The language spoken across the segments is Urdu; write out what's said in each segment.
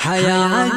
حیا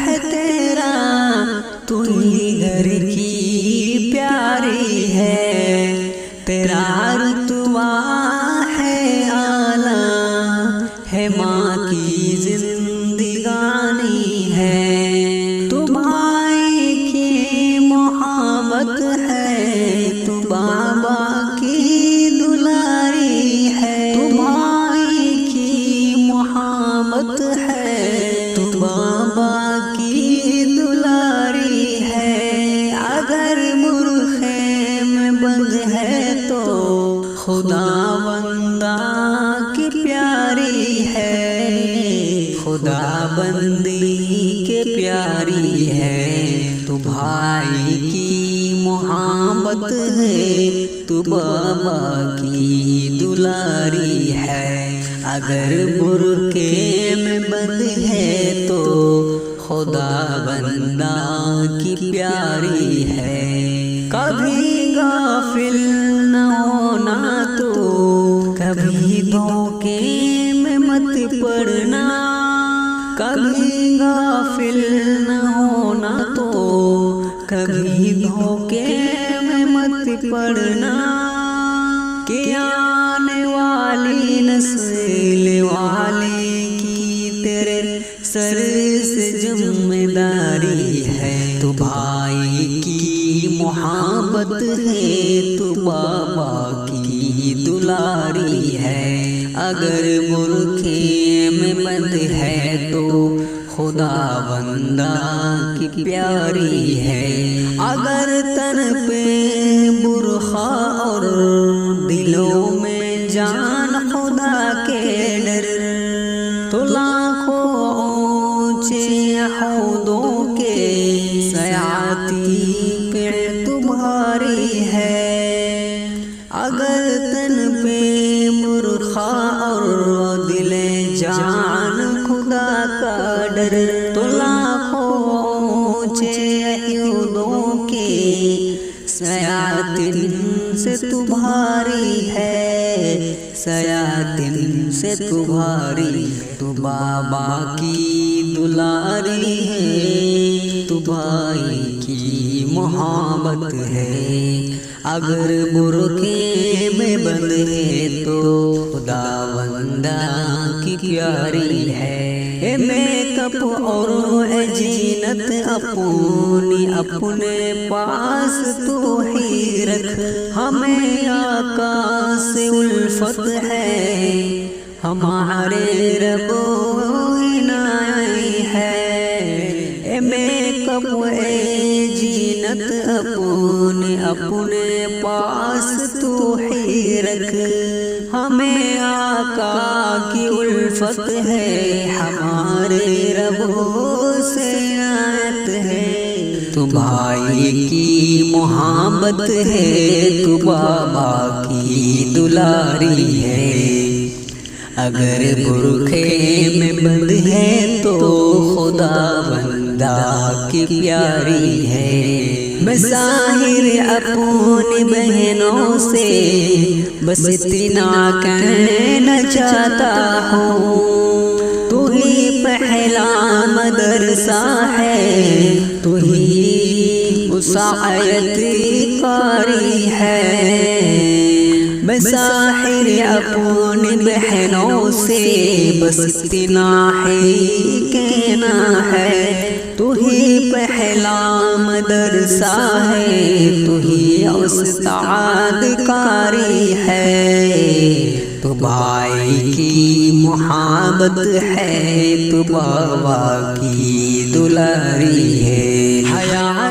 ہے تیرا تو ہی گھر کی پیاری ہے، تیرا رتبہ ہے اعلیٰ ہے، ماں کی زندگانی ہے، تو بھائی کی محبت ہے، تو بابا کی دلاری ہے، تو بھائی کی محبت ہے، تو بابا کی دلاری ہے، اگر برخے میں بند ہے تو خدا بندہ کی پیاری ہے، خدا بندی کے پیاری ہے، تو بھائی کی محبت ہے، تو بابا کی دلاری ہے، اگر برقعے میں بند ہے تو خدا بندہ کی پیاری ہے، کبھی غافل نہ ہونا تو کبھی دھوکے میں مت پڑنا، کبھی غافل نہ ہونا تو کبھی دھوکے میں مت پڑنا، کہ آنے والی نسل والے کی تیرے سر سے ذمہ داری ہے، تو بھائی کی محبت ہے، تو بابا کی دلاری ہے، اگر برقعے میں بند ہے تو خدا بندہ کی پیاری ہے، اگر تن پہ برخا اور دلوں میں جان خدا کے ڈر، تو لاکھوں اونچے عہدوں کے سیاتی پہ تمہاری ہے، اگر تن پہ برخا اور دل جان خدا کا ڈر، تو لاکھوں اونچے عہدوں کے سیاطین سے تمہاری ہے، سیاطین سے تمہاری، تو بابا کی دلاری ہے، تو بھائی کی محبت ہے، اگر برقعے میں بند ہے تو خدا بندہ کی پیاری ہے، اے میک اپ اور اے زینت اپنی اپنے پاس تو ہی رکھ، ہمیں آقا سے الفت ہے، ہمارے رب عنائی ہے، اے میک اپ اے زینت اپنے اپنے پاس تو ہی رکھ، ہمیں آقا کی الفت ہے، ہمارے رب سے عنایت ہے، تو بھائی کی محبت ہے، تو بابا کی دلاری ہے، اگر برقعے میں بند ہے تو خدا بندہ کی پیاری ہے، میں ظاہر اپنی بہنوں سے بس اتنا کہنا چاہتا ہوں، تو ہی پہلا مدرسہ ہے، تو ہی وسعت قاری ہے، میں ظاہر اپنی بہنوں سے بس اتنا ہی کہنا ہے، تو ہی پہلا مدرسہ ہے، تو ہی استاد قاری ہے، تو بھائی کی محبت ہے، تو بابا کی دلاری ہے، حیا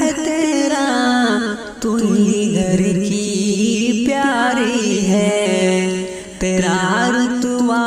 ہے تیرا تو ہی گھر کی پیاری ہے، تیرا رتبہ